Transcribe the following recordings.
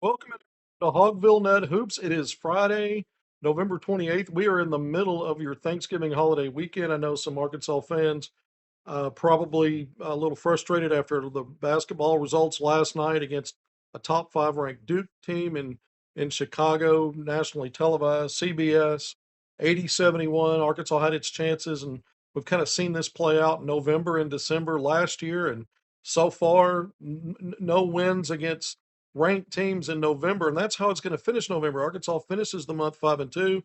Welcome to HogvilleNET Hoops. It is Friday, November 28th. We are in the middle of your Thanksgiving holiday weekend. I know some Arkansas fans probably a little frustrated after the basketball results last night against a top five ranked Duke team in Chicago, nationally televised, CBS, 80-71. Arkansas had its chances, and we've kind of seen this play out in November and December last year. And so far, no wins against ranked teams in November, and that's how it's going to finish November. Arkansas finishes the month 5-2.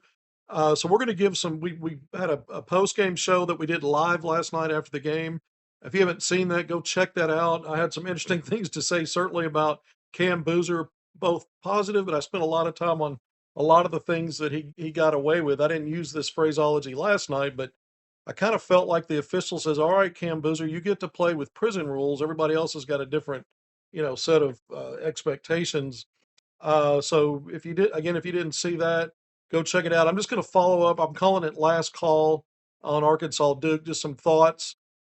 So we're going to give some. We had a post game show that we did live last night after the game. If you haven't seen that, go check that out. I had some interesting things to say, certainly about Cam Boozer, both positive, but I spent a lot of time on a lot of the things that he got away with. I didn't use this phraseology last night, but I kind of felt like the official says, "All right, Cam Boozer, you get to play with prison rules. Everybody else has got a different, set of expectations." So if you didn't see that, go check it out. I'm just going to follow up. I'm calling it last call on Arkansas Duke. Just some thoughts,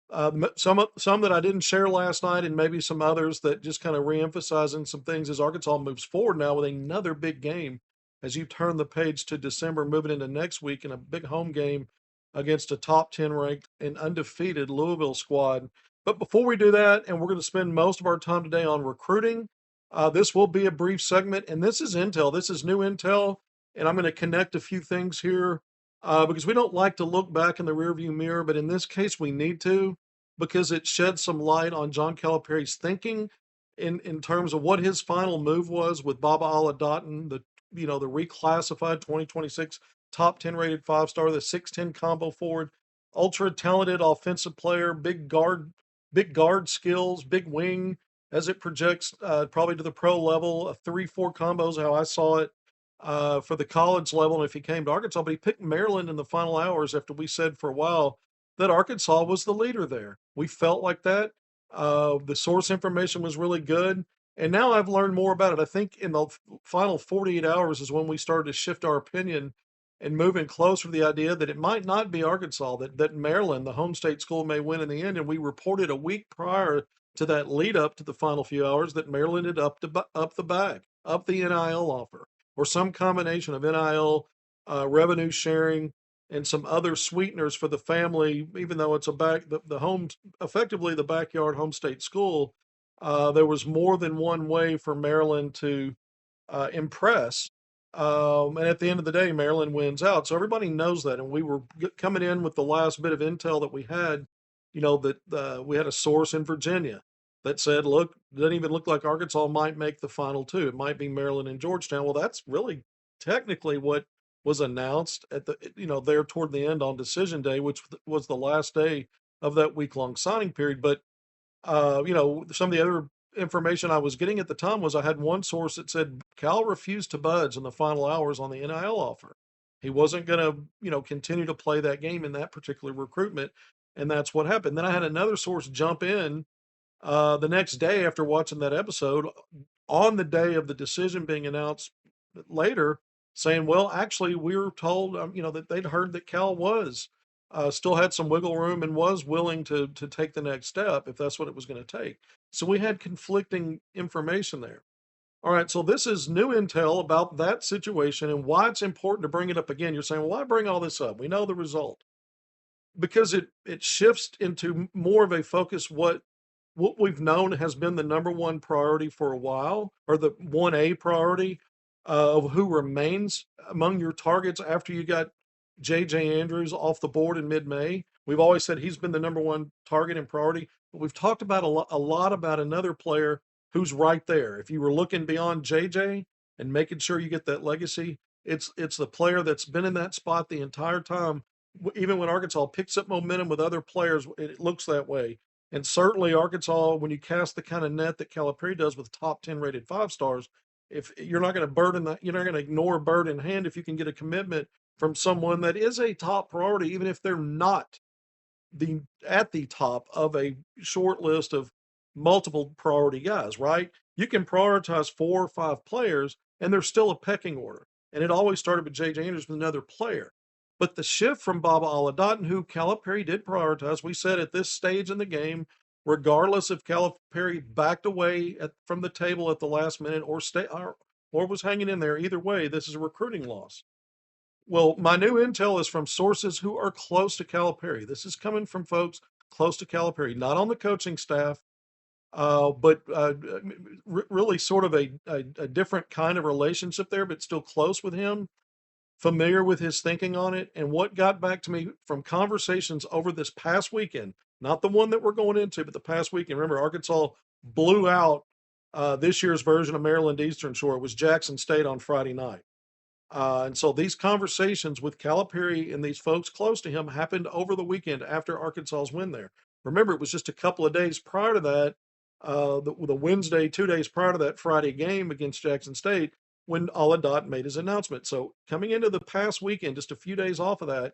some that I didn't share last night, and maybe some others that just kind of reemphasizing some things as Arkansas moves forward now with another big game. As you turn the page to December, moving into next week, in a big home game against a top 10 ranked and undefeated Louisville squad. But before we do that, and we're going to spend most of our time today on recruiting, this will be a brief segment, and this is intel. This is new intel, and I'm going to connect a few things here because we don't like to look back in the rearview mirror, but in this case, we need to because it sheds some light on John Calipari's thinking in terms of what his final move was with Baba Aladdin, the reclassified 2026 top 10 rated 5-star, the 6'10" combo forward, ultra talented offensive player, big guard skills, big wing as it projects probably to the pro level. A 3-4 combos, how I saw it for the college level. And if he came to Arkansas, but he picked Maryland in the final hours after we said for a while that Arkansas was the leader there. We felt like that. The source information was really good. And now I've learned more about it. I think in the final 48 hours is when we started to shift our opinion and moving closer to the idea that it might not be Arkansas, that Maryland, the home state school, may win in the end. And we reported a week prior to that lead up to the final few hours that Maryland had up the bag, up the NIL offer, or some combination of NIL, revenue sharing, and some other sweeteners for the family. Even though it's the home, effectively the backyard home state school, there was more than one way for Maryland to impress. And at the end of the day, Maryland wins out. So everybody knows that. And we were coming in with the last bit of intel that we had, that we had a source in Virginia that said, look, it doesn't even look like Arkansas might make the final two. It might be Maryland and Georgetown. Well, that's really technically what was announced at there toward the end on decision day, which was the last day of that week long signing period. But, some of the other information I was getting at the time was I had one source that said Cal refused to budge in the final hours on the NIL offer. He wasn't going to, continue to play that game in that particular recruitment. And that's what happened. Then I had another source jump in the next day after watching that episode on the day of the decision being announced later, saying, well, actually, we were told, that they'd heard that Cal was still had some wiggle room and was willing to take the next step if that's what it was going to take. So we had conflicting information there. All right, so this is new intel about that situation and why it's important to bring it up again. You're saying, well, why bring all this up? We know the result because it shifts into more of a focus what we've known has been the number one priority for a while, or the 1A priority of who remains among your targets after you got JJ Andrews off the board in mid-May. We've always said he's been the number one target and priority, but we've talked about a lot about another player who's right there. If you were looking beyond JJ and making sure you get that legacy, it's the player that's been in that spot the entire time. Even when Arkansas picks up momentum with other players, it looks that way. And certainly Arkansas, when you cast the kind of net that Calipari does with top 10 rated 5-stars, if you're not going to burden that, you're not going to ignore bird in hand if you can get a commitment from someone that is a top priority, even if they're not at the top of a short list of multiple priority guys, right? You can prioritize 4 or 5 players and there's still a pecking order. And it always started with JJ Andrews with another player. But the shift from Baba Aladdin, who Calipari did prioritize, we said at this stage in the game, regardless if Calipari backed away from the table at the last minute or or was hanging in there. Either way, this is a recruiting loss. Well, my new intel is from sources who are close to Calipari. This is coming from folks close to Calipari, not on the coaching staff, but really sort of a different kind of relationship there, but still close with him, familiar with his thinking on it. And what got back to me from conversations over this past weekend, not the one that we're going into, but the past weekend. Remember, Arkansas blew out this year's version of Maryland Eastern Shore. It was Jackson State on Friday night. And so these conversations with Calipari and these folks close to him happened over the weekend after Arkansas's win there. Remember, it was just a couple of days prior to that, the Wednesday, 2 days prior to that Friday game against Jackson State, when Aladat made his announcement. So coming into the past weekend, just a few days off of that,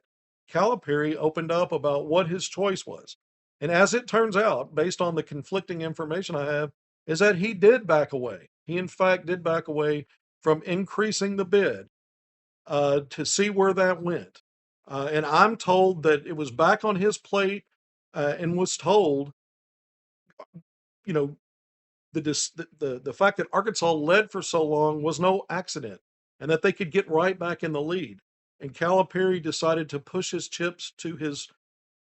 Calipari opened up about what his choice was. And as it turns out, based on the conflicting information I have, is that he did back away. He, in fact, did back away from increasing the bid to see where that went. And I'm told that it was back on his plate and was told, you know, the fact that Arkansas led for so long was no accident and that they could get right back in the lead. And Calipari decided to push his chips to his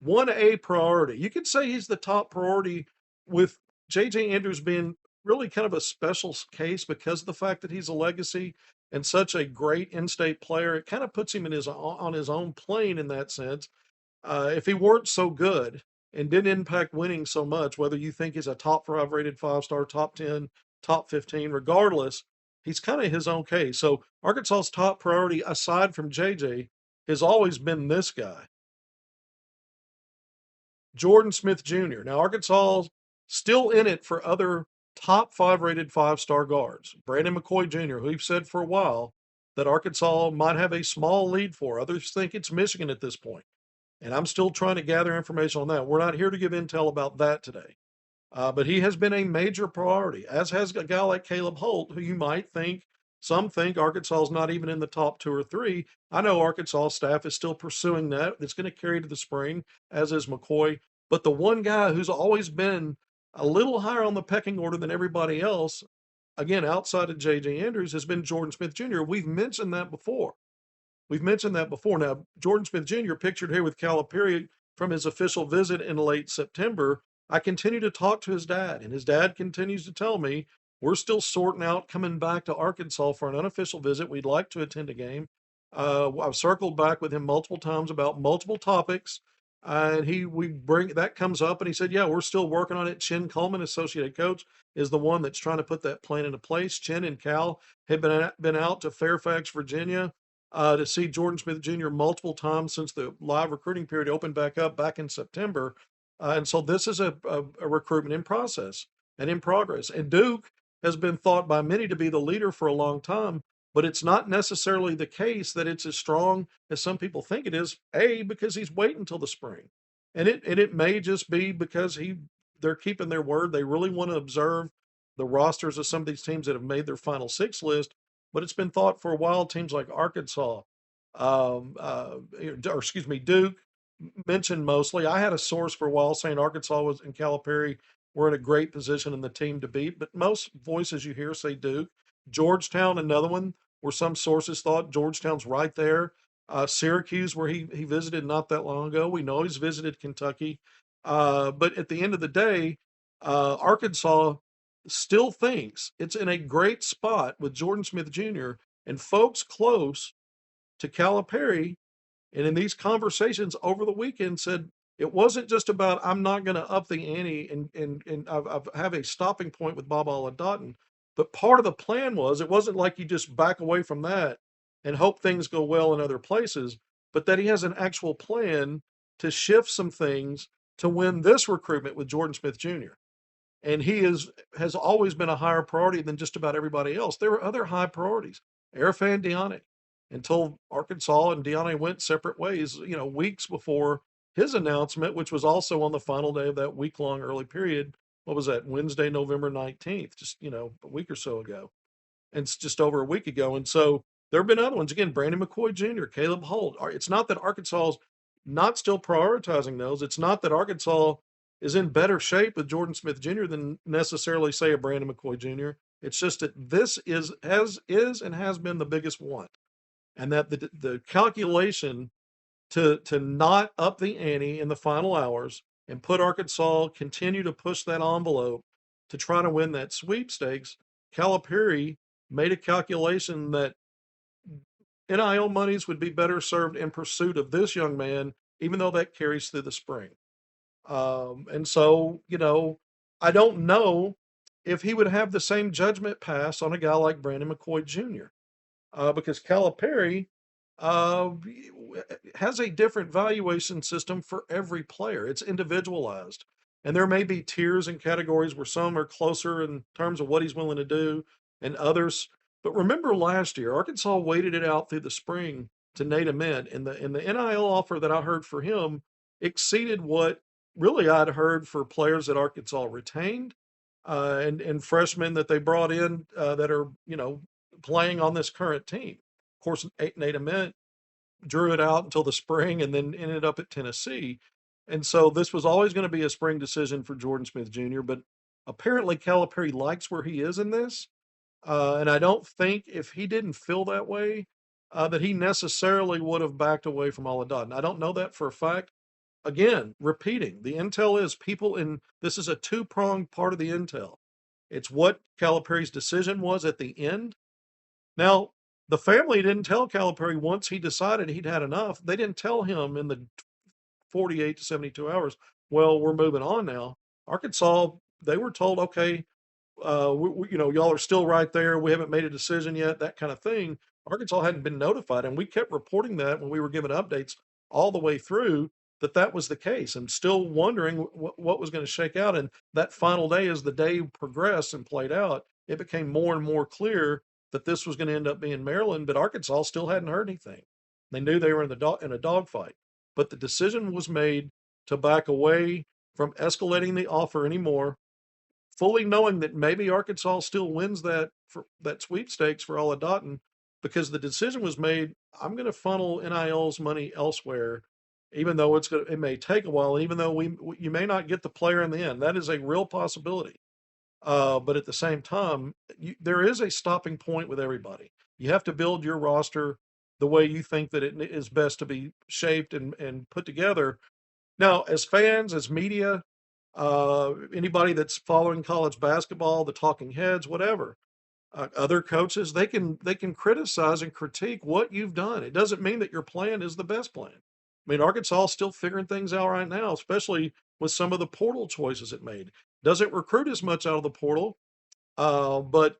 1A priority. You could say he's the top priority, with J.J. Andrews being really kind of a special case because of the fact that he's a legacy and such a great in-state player. It kind of puts him on his own plane in that sense. If he weren't so good and didn't impact winning so much, whether you think he's a top 5 rated 5-star, top 10, top 15, regardless, he's kind of his own case. So Arkansas's top priority, aside from JJ, has always been this guy, Jordan Smith Jr. Now, Arkansas still in it for other top 5 rated 5-star guards. Brandon McCoy Jr., who we've said for a while that Arkansas might have a small lead for. Others think it's Michigan at this point. And I'm still trying to gather information on that. We're not here to give intel about that today. But he has been a major priority, as has a guy like Caleb Holt, who you might think, some think Arkansas is not even in the top 2 or 3. I know Arkansas staff is still pursuing that. It's going to carry to the spring, as is McCoy. But the one guy who's always been a little higher on the pecking order than everybody else, again, outside of J.J. Andrews, has been Jordan Smith Jr. We've mentioned that before. Now, Jordan Smith Jr. pictured here with Calipari from his official visit in late September. I continue to talk to his dad, and his dad continues to tell me we're still sorting out coming back to Arkansas for an unofficial visit. We'd like to attend a game. I've circled back with him multiple times about multiple topics, and that comes up, and he said, "Yeah, we're still working on it." Chin Coleman, associate coach, is the one that's trying to put that plan into place. Chin and Cal have been out to Fairfax, Virginia, to see Jordan Smith Jr. multiple times since the live recruiting period opened back up back in September. And so this is a recruitment in process and in progress. And Duke has been thought by many to be the leader for a long time, but it's not necessarily the case that it's as strong as some people think it is, because he's waiting until the spring. And it may just be because they're keeping their word. They really want to observe the rosters of some of these teams that have made their final 6 list. But it's been thought for a while, teams like Arkansas, Duke, mentioned mostly. I had a source for a while saying Arkansas and Calipari were in a great position in the team to beat, but most voices you hear say Duke. Georgetown, another one, where some sources thought Georgetown's right there. Syracuse, where he visited not that long ago. We know he's visited Kentucky. But at the end of the day, Arkansas still thinks it's in a great spot with Jordan Smith Jr. and folks close to Calipari. And in these conversations over the weekend said it wasn't just about I'm not going to up the ante and I've have a stopping point with Bob Aladatton, but part of the plan was it wasn't like you just back away from that and hope things go well in other places, but that he has an actual plan to shift some things to win this recruitment with Jordan Smith Jr. And he has always been a higher priority than just about everybody else. There were other high priorities. Arafat Diane, until Arkansas and Diane went separate ways, weeks before his announcement, which was also on the final day of that week-long early period. What was that? Wednesday, November 19th, just, a week or so ago. And it's just over a week ago. And so there have been other ones. Again, Brandon McCoy Jr., Caleb Holt. It's not that Arkansas is not still prioritizing those. It's not that Arkansas is in better shape with Jordan Smith Jr. than necessarily, say, a Brandon McCoy Jr. It's just that this is and has been the biggest one, and that the calculation to not up the ante in the final hours and put Arkansas continue to push that envelope to try to win that sweepstakes. Calipari made a calculation that NIL monies would be better served in pursuit of this young man, even though that carries through the spring. And so, I don't know if he would have the same judgment pass on a guy like Brandon McCoy Jr. Because Calipari uh, has a different valuation system for every player. It's individualized. And there may be tiers and categories where some are closer in terms of what he's willing to do and others. But remember last year, Arkansas waited it out through the spring to Nate Ament, and the NIL offer that I heard for him exceeded what really I'd heard for players that Arkansas retained and freshmen that they brought in that are, playing on this current team. Of course, Nate Ament drew it out until the spring and then ended up at Tennessee. And so this was always going to be a spring decision for Jordan Smith Jr., but apparently Calipari likes where he is in this. And I don't think if he didn't feel that way, that he necessarily would have backed away from Aladdin. I don't know that for a fact. Again, repeating, the intel is people in this is a two-pronged part of the intel. It's what Calipari's decision was at the end. Now, the family didn't tell Calipari once he decided he'd had enough. They didn't tell him in the 48 to 72 hours, well, we're moving on now. Arkansas, they were told, okay, y'all are still right there. We haven't made a decision yet, that kind of thing. Arkansas hadn't been notified, and we kept reporting that when we were given updates all the way through that was the case. I'm still wondering what was going to shake out. And that final day, as the day progressed and played out, it became more and more clear that this was going to end up being Maryland, but Arkansas still hadn't heard anything. They knew they were in a dogfight, but the decision was made to back away from escalating the offer anymore, fully knowing that maybe Arkansas still wins that sweepstakes for Aladdin, because the decision was made. I'm going to funnel NIL's money elsewhere, even though it may take a while, even though you may not get the player in the end. That is a real possibility. But at the same time, there is a stopping point with everybody. You have to build your roster the way you think that it is best to be shaped and put together. Now, as fans, as media, anybody that's following college basketball, the talking heads, whatever, other coaches, they can criticize and critique what you've done. It doesn't mean that your plan is the best plan. I mean, Arkansas is still figuring things out right now, especially with some of the portal choices it made. Doesn't recruit as much out of the portal, but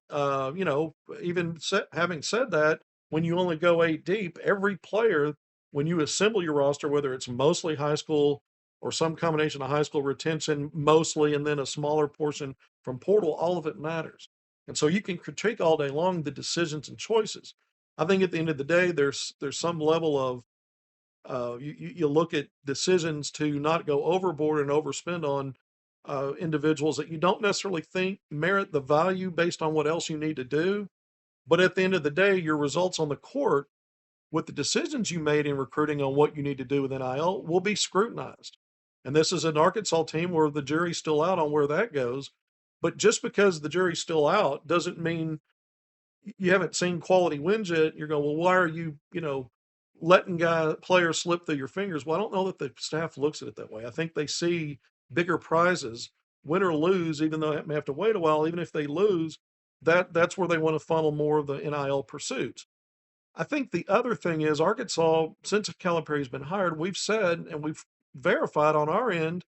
even having said that, when you only go 8 deep, every player, when you assemble your roster, whether it's mostly high school or some combination of high school retention, mostly, and then a smaller portion from portal, all of it matters. And so you can critique all day long the decisions and choices. I think at the end of the day, there's some level of you look at decisions to not go overboard and overspend on individuals that you don't necessarily think merit the value based on what else you need to do. But at the end of the day, your results on the court with the decisions you made in recruiting on what you need to do with NIL will be scrutinized. And this is an Arkansas team where the jury's still out on where that goes. But just because the jury's still out doesn't mean you haven't seen quality wins yet. You're going, well, why are you, letting players slip through your fingers? Well, I don't know that the staff looks at it that way. I think they see bigger prizes, win or lose, even though they may have to wait a while. Even if they lose, that's where they want to funnel more of the NIL pursuits. I think the other thing is Arkansas, since Calipari's been hired, we've said and we've verified on our end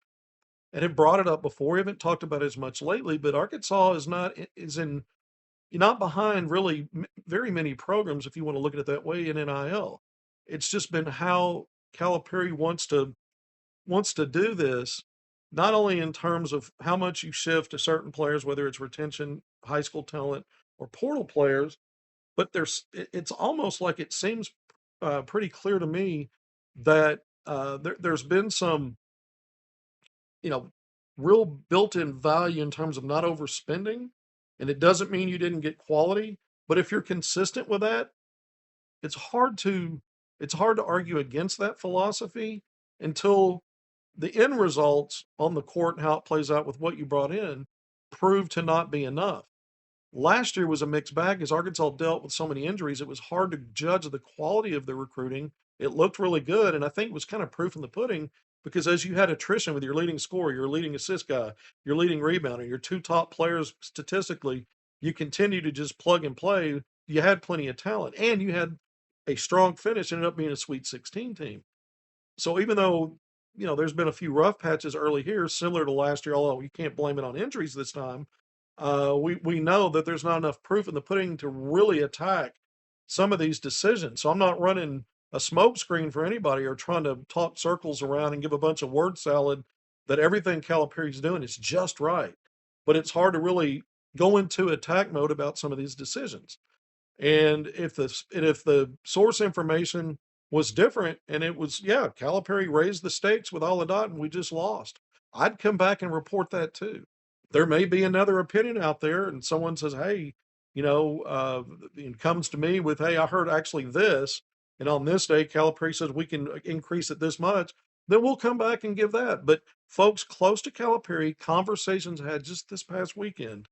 and have brought it up before. We haven't talked about it as much lately, but Arkansas is in you're not behind really very many programs, if you want to look at it that way, in NIL. It's just been how Calipari wants to do this, not only in terms of how much you shift to certain players, whether it's retention, high school talent, or portal players, but it's almost like it seems pretty clear to me that there's been some, you know, real built-in value in terms of not overspending. And it doesn't mean you didn't get quality, but if you're consistent with that, it's hard to it's hard to argue against that philosophy until the end results on the court and how it plays out with what you brought in prove to not be enough. Last year was a mixed bag as Arkansas dealt with so many injuries. It was hard to judge the quality of the recruiting. It looked really good, and I think it was kind of proof in the pudding because as you had attrition with your leading scorer, your leading assist guy, your leading rebounder, your two top players statistically, you continue to just plug and play. You had plenty of talent, and you had a strong finish. Ended up being a Sweet 16 team. So even though, there's been a few rough patches early here, similar to last year, although you can't blame it on injuries this time, we know that there's not enough proof in the pudding to really attack some of these decisions. So I'm not running a smoke screen for anybody or trying to talk circles around and give a bunch of word salad that everything Calipari's doing is just right. But it's hard to really go into attack mode about some of these decisions. And if the source information was different and it was, yeah, Calipari raised the stakes with Aladat and we just lost, I'd come back and report that too. There may be another opinion out there and someone says, hey, it comes to me with, hey, I heard actually this, and on this day, Calipari says we can increase it this much, then we'll come back and give that. But folks close to Calipari, conversations had just this past weekend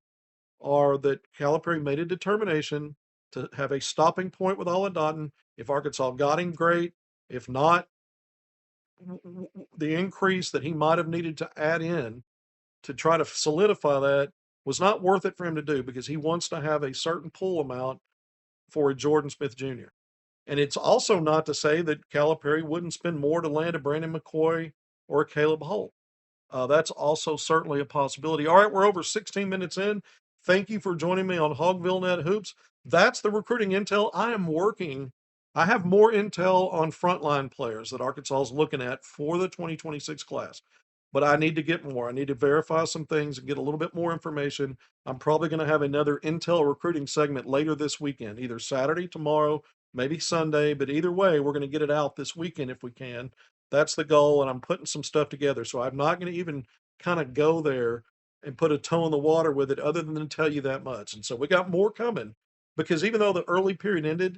are that Calipari made a determination to have a stopping point with Aladotton. If Arkansas got him, great. If not, the increase that he might have needed to add in to try to solidify that was not worth it for him to do because he wants to have a certain pull amount for a Jordan Smith Jr. And it's also not to say that Calipari wouldn't spend more to land a Brandon McCoy or a Caleb Holt. That's also certainly a possibility. All right, we're over 16 minutes in. Thank you for joining me on HogvilleNet Hoops. That's the recruiting intel. I have more intel on frontline players that Arkansas is looking at for the 2026 class, but I need to get more. I need to verify some things and get a little bit more information. I'm probably going to have another intel recruiting segment later this weekend, either Saturday, tomorrow, maybe Sunday, but either way, we're going to get it out this weekend if we can. That's the goal, and I'm putting some stuff together. So I'm not going to even kind of go there and put a toe in the water with it other than to tell you that much. And so we got more coming because even though the early period ended,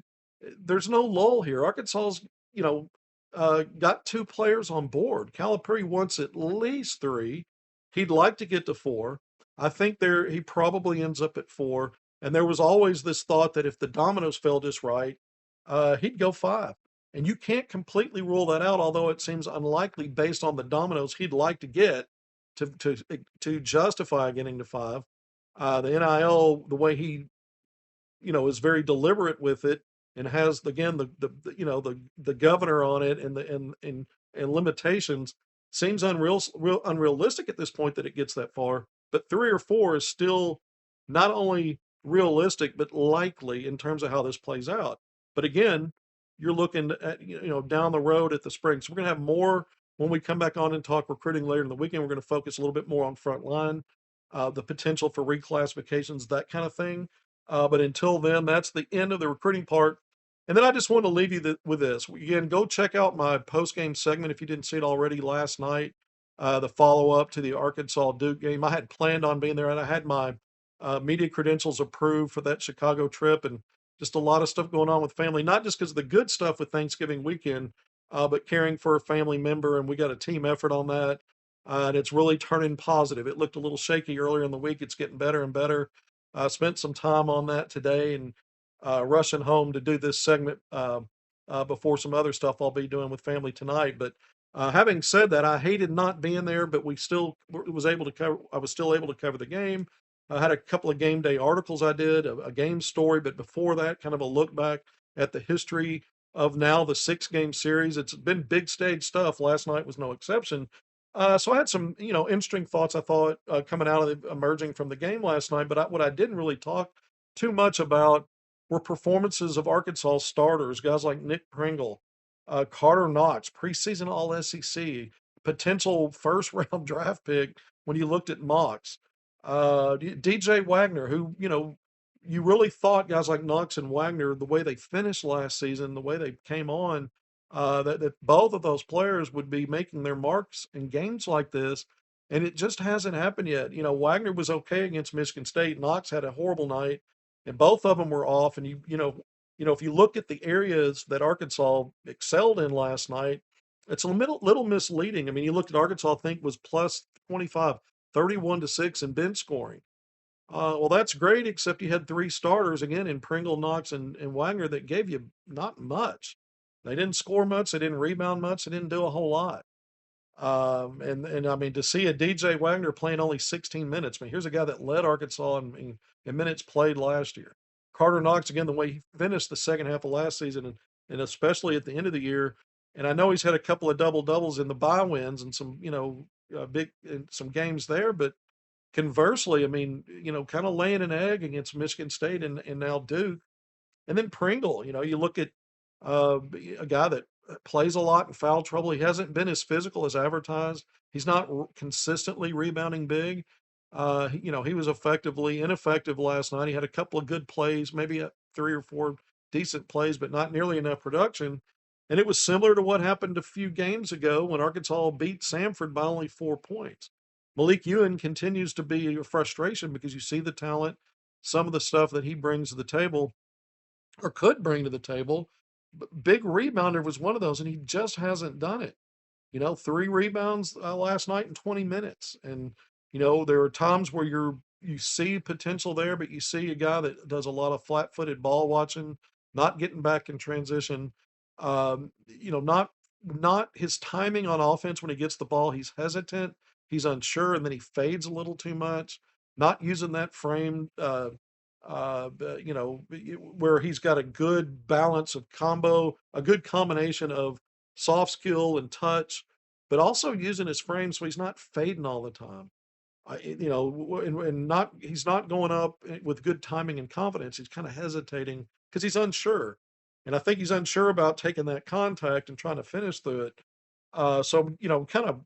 there's no lull here. Arkansas's, got two players on board. Calipari wants at least three. He'd like to get to four. I think he probably ends up at four. And there was always this thought that if the dominoes fell just right, he'd go five. And you can't completely rule that out, although it seems unlikely based on the dominoes he'd like to get to justify getting to five. The NIL, the way he, is very deliberate with it and has again the governor on it and limitations seems unrealistic at this point that it gets that far. But three or four is still not only realistic but likely in terms of how this plays out. But again, you're looking at down the road at the spring. So we're gonna have more when we come back on and talk recruiting later in the weekend. We're going to focus a little bit more on front line, the potential for reclassifications, that kind of thing. But until then, that's the end of the recruiting part. And then I just want to leave you with this. Again, go check out my post-game segment if you didn't see it already last night, the follow-up to the Arkansas-Duke game. I had planned on being there, and I had my media credentials approved for that Chicago trip, and just a lot of stuff going on with family, not just because of the good stuff with Thanksgiving weekend, but caring for a family member, and we got a team effort on that. And it's really turning positive. It looked a little shaky earlier in the week. It's getting better and better. I spent some time on that today and rushing home to do this segment before some other stuff I'll be doing with family tonight. But having said that, I hated not being there, but we still was able to cover. I was still able to cover the game. I had a couple of game day articles I did, a game story, but before that, kind of a look back at the history of now the 6-game series. It's been big stage stuff. Last night was no exception. So I had some, interesting thoughts I thought coming out of emerging from the game last night. But what I didn't really talk too much about were performances of Arkansas starters, guys like Nick Pringle, Carter Knox, preseason All SEC, potential first round draft pick when you looked at mocks. DJ Wagner, who, you really thought guys like Knox and Wagner, the way they finished last season, the way they came on, that both of those players would be making their marks in games like this. And it just hasn't happened yet. Wagner was okay against Michigan State. Knox had a horrible night, and both of them were off. And if you look at the areas that Arkansas excelled in last night, it's a little misleading. I mean, you looked at Arkansas, I think was plus 25, 31-6 in bench scoring. Well, that's great, except you had three starters again in Pringle, Knox, and Wagner that gave you not much. They didn't score much. They didn't rebound much. They didn't do a whole lot. And I mean, to see a DJ Wagner playing only 16 minutes, I mean, here's a guy that led Arkansas in minutes played last year. Carter Knox, again, the way he finished the second half of last season, and especially at the end of the year. And I know he's had a couple of double doubles in the bye wins and some, big in some games there. But conversely, I mean, kind of laying an egg against Michigan State and now Duke. And then Pringle, you look at a guy that plays a lot in foul trouble. He hasn't been as physical as advertised. He's not consistently rebounding big. He was effectively ineffective last night. He had a couple of good plays, maybe three or four decent plays, but not nearly enough production. And it was similar to what happened a few games ago when Arkansas beat Samford by only 4 points. Malik Ewan continues to be a frustration because you see the talent, some of the stuff that he brings to the table or could bring to the table. But big rebounder was one of those, and he just hasn't done it. 3 rebounds last night in 20 minutes. And, there are times where you see potential there, but you see a guy that does a lot of flat-footed ball watching, not getting back in transition. Not his timing on offense when he gets the ball, he's hesitant, he's unsure, and then he fades a little too much. Not using that frame, where he's got a good balance of a good combination of soft skill and touch, but also using his frame so he's not fading all the time. And not he's not going up with good timing and confidence. He's kind of hesitating because he's unsure, and I think he's unsure about taking that contact and trying to finish through it. So kind of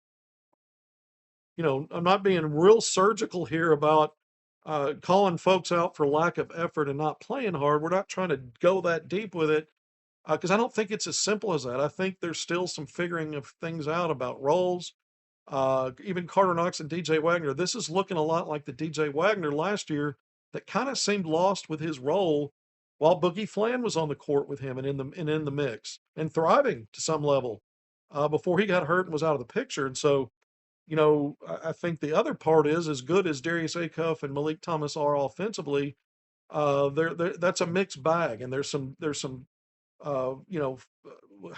I'm not being real surgical here about calling folks out for lack of effort and not playing hard. We're not trying to go that deep with it because I don't think it's as simple as that. I think there's still some figuring of things out about roles. Even Carter Knox and DJ Wagner. This is looking a lot like the DJ Wagner last year that kind of seemed lost with his role while Boogie Flan was on the court with him and in the mix and thriving to some level before he got hurt and was out of the picture. And so I think the other part is as good as Darius Acuff and Malik Thomas are offensively, that's a mixed bag, and there's some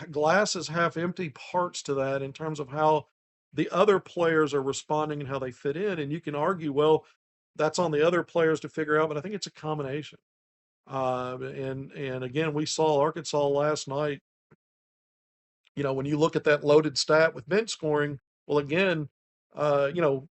glass is half empty parts to that in terms of how the other players are responding and how they fit in. And you can argue, well, that's on the other players to figure out, but I think it's a combination. And again, we saw Arkansas last night. When you look at that loaded stat with bench scoring, well, again, uh, you know,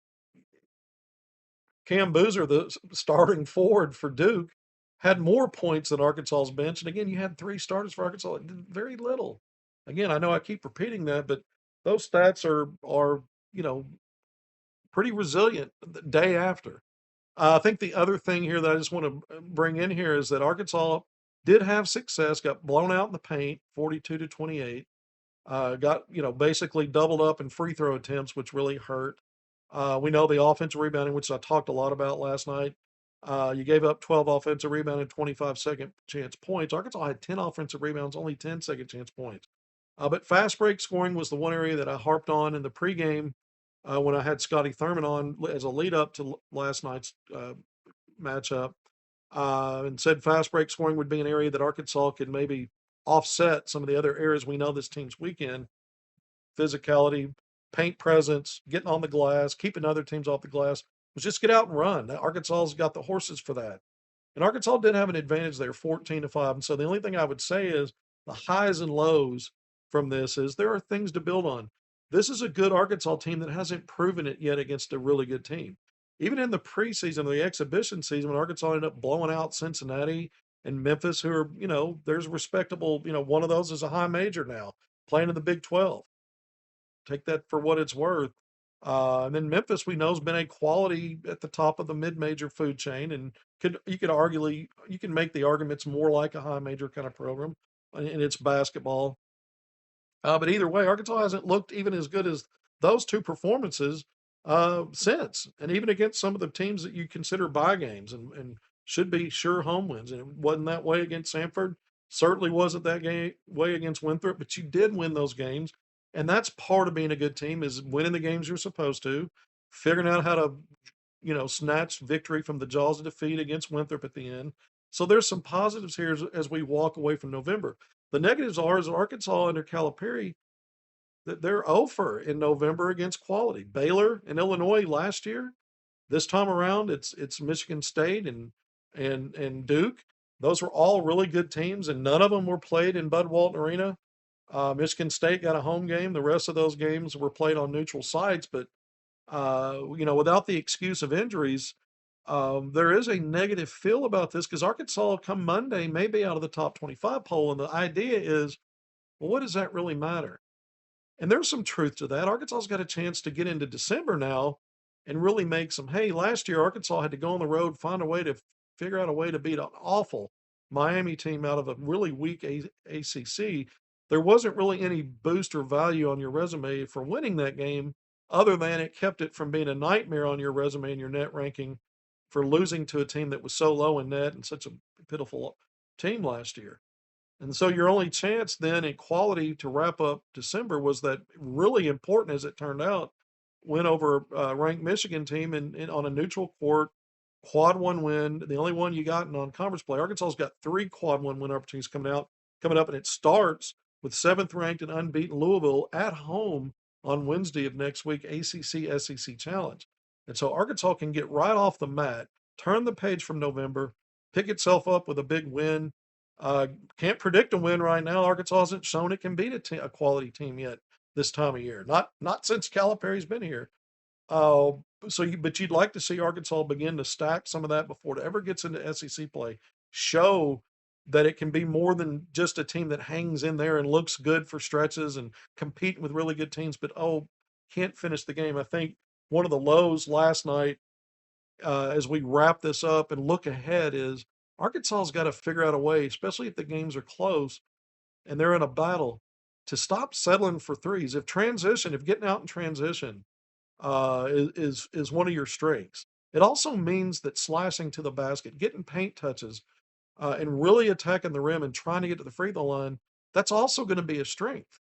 Cam Boozer, the starting forward for Duke, had more points than Arkansas's bench. And again, you had three starters for Arkansas. It did very little. Again, I know I keep repeating that, but those stats are pretty resilient the day after. I think the other thing here that I just want to bring in here is that Arkansas did have success, got blown out in the paint, 42-28. Got basically doubled up in free throw attempts, which really hurt. We know the offensive rebounding, which I talked a lot about last night. You gave up 12 offensive rebound and 25 second chance points. Arkansas had 10 offensive rebounds, only 10 second chance points. But fast break scoring was the one area that I harped on in the pregame when I had Scotty Thurman on as a lead up to last night's matchup, and said fast break scoring would be an area that Arkansas could maybe offset some of the other areas we know this team's weak in: physicality, paint presence, getting on the glass, keeping other teams off the glass. Was just get out and run. Arkansas's got the horses for that. And Arkansas did have an advantage there, 14-5. And so the only thing I would say is the highs and lows from this is there are things to build on. This is a good Arkansas team that hasn't proven it yet against a really good team. Even in the preseason or the exhibition season, when Arkansas ended up blowing out Cincinnati and Memphis, who are, there's respectable, one of those is a high major now, playing in the Big 12. Take that for what it's worth. And then Memphis, we know, has been a quality at the top of the mid-major food chain, and you can make the arguments more like a high major kind of program in its basketball. But either way, Arkansas hasn't looked even as good as those two performances since, and even against some of the teams that you consider bye games and should be sure home wins. And it wasn't that way against Samford. Certainly wasn't that way against Winthrop, but you did win those games. And that's part of being a good team is winning the games you're supposed to, figuring out how to, snatched victory from the jaws of defeat against Winthrop at the end. So there's some positives here as we walk away from November. The negatives are is Arkansas under Calipari that they're over in November against quality. Baylor and Illinois last year. This time around, it's Michigan State and Duke. Those were all really good teams, and none of them were played in Bud Walton Arena. Michigan State got a home game. The rest of those games were played on neutral sites. But without the excuse of injuries, there is a negative feel about this because Arkansas come Monday may be out of the top 25 poll, and the idea is, well, what does that really matter? And there's some truth to that. Arkansas's got a chance to get into December now and really make some. Hey, last year Arkansas had to go on the road, find a way to figure out a way to beat an awful Miami team out of a really weak ACC. There wasn't really any boost or value on your resume for winning that game, other than it kept it from being a nightmare on your resume and your net ranking for losing to a team that was so low in net and such a pitiful team last year. And so your only chance then in quality to wrap up December was that really important, as it turned out, win over a ranked Michigan team on a neutral court, quad one win, the only one you got in non-conference play. Arkansas's got 3 quad one win opportunities coming up, and it starts with 7th ranked and unbeaten Louisville at home on Wednesday of next week, ACC SEC Challenge. And so Arkansas can get right off the mat, turn the page from November, pick itself up with a big win. Can't predict a win right now. Arkansas hasn't shown it can beat a quality team yet this time of year. Not since Calipari's been here. Uh, but you'd like to see Arkansas begin to stack some of that before it ever gets into SEC play. Show that it can be more than just a team that hangs in there and looks good for stretches and competing with really good teams, but can't finish the game. I think one of the lows last night, as we wrap this up and look ahead, is Arkansas's got to figure out a way, especially if the games are close and they're in a battle, to stop settling for threes. If getting out in transition is one of your strengths, it also means that slashing to the basket, getting paint touches, and really attacking the rim and trying to get to the free throw line, that's also going to be a strength.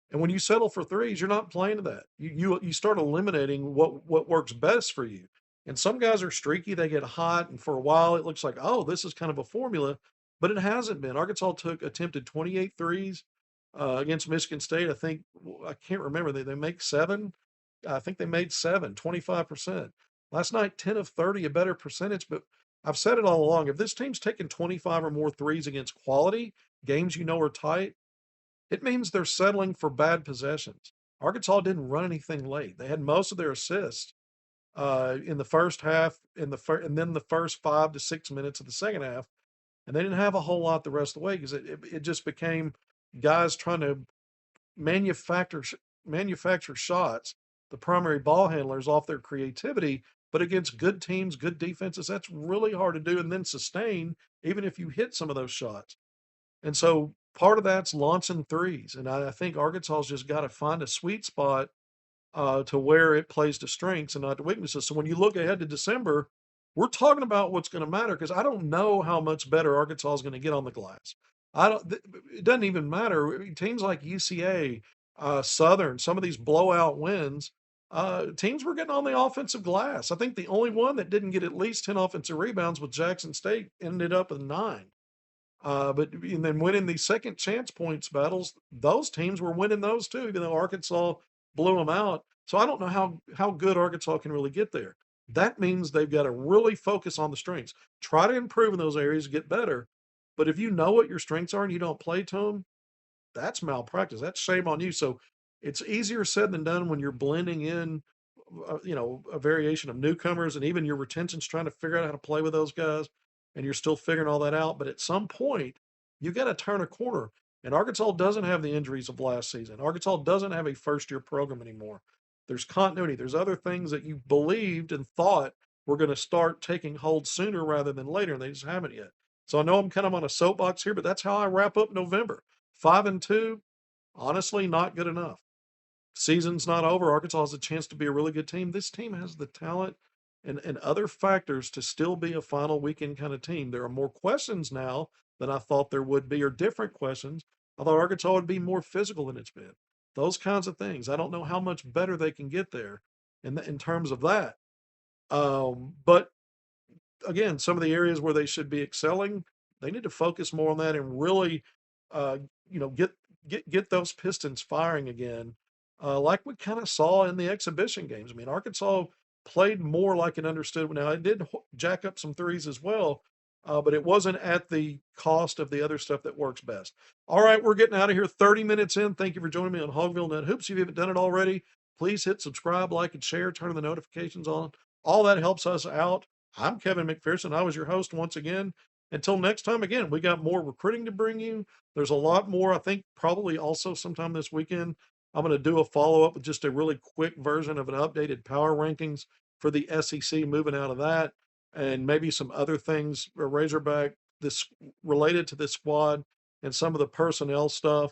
And when you settle for threes, you're not playing to that. You start eliminating what works best for you. And some guys are streaky, they get hot, and for a while it looks like, oh, this is kind of a formula, but it hasn't been. Arkansas attempted 28 threes against Michigan State. I can't remember. They make 7. I think they made 7, 25%. Last night, 10 of 30, a better percentage. But I've said it all along. If this team's taking 25 or more threes against quality games are tight, it means they're settling for bad possessions. Arkansas didn't run anything late. They had most of their assists in the first half, and then the first 5 to 6 minutes of the second half, and they didn't have a whole lot the rest of the way because it just became guys trying to manufacture manufacture shots, the primary ball handlers, off their creativity. But against good teams, good defenses, that's really hard to do and then sustain, even if you hit some of those shots. And so part of that's launching threes. And I think Arkansas's just got to find a sweet spot to where it plays to strengths and not to weaknesses. So when you look ahead to December, we're talking about what's going to matter because I don't know how much better Arkansas is going to get on the glass. It doesn't even matter. Teams like UCA, Southern, some of these blowout wins, teams were getting on the offensive glass. I think the only one that didn't get at least 10 offensive rebounds with Jackson State, ended up with 9. And then winning these second chance points battles, those teams were winning those too, even though Arkansas blew them out. So I don't know how good Arkansas can really get there. That means they've got to really focus on the strengths, try to improve in those areas, get better. But if you know what your strengths are and you don't play to them, that's malpractice. That's shame on you. So it's easier said than done when you're blending in, a variation of newcomers, and even your retention's trying to figure out how to play with those guys, and you're still figuring all that out. But at some point, you got to turn a corner. And Arkansas doesn't have the injuries of last season. Arkansas doesn't have a first-year program anymore. There's continuity. There's other things that you believed and thought were going to start taking hold sooner rather than later, and they just haven't yet. So I know I'm kind of on a soapbox here, but that's how I wrap up November. 5-2, honestly, not good enough. Season's not over. Arkansas has a chance to be a really good team. This team has the talent and other factors to still be a final weekend kind of team. There are more questions now than I thought there would be, or different questions. I thought Arkansas would be more physical than it's been. Those kinds of things. I don't know how much better they can get there in terms of that. But again, some of the areas where they should be excelling, they need to focus more on that and really, uh, get those Pistons firing again, like we kind of saw in the exhibition games. I mean, Arkansas played more like it understood. Now, it did jack up some threes as well, but it wasn't at the cost of the other stuff that works best. All right, we're getting out of here. 30 minutes in. Thank you for joining me on HogvilleNet Hoops. If you haven't done it already, please hit subscribe, like, and share. Turn the notifications on. All that helps us out. I'm Kevin McPherson. I was your host once again. Until next time, again, we got more recruiting to bring you. There's a lot more. I think probably also sometime this weekend, I'm going to do a follow up with just a really quick version of an updated power rankings for the SEC, moving out of that, and maybe some other things, Razorback, this related to this squad and some of the personnel stuff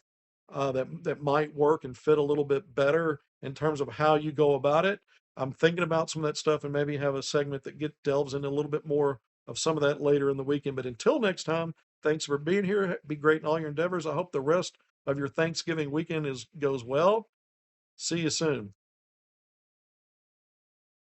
that might work and fit a little bit better in terms of how you go about it. I'm thinking about some of that stuff and maybe have a segment that delves into a little bit more of some of that later in the weekend. But until next time, thanks for being here. Be great in all your endeavors. I hope the rest of your Thanksgiving weekend goes well. See you soon.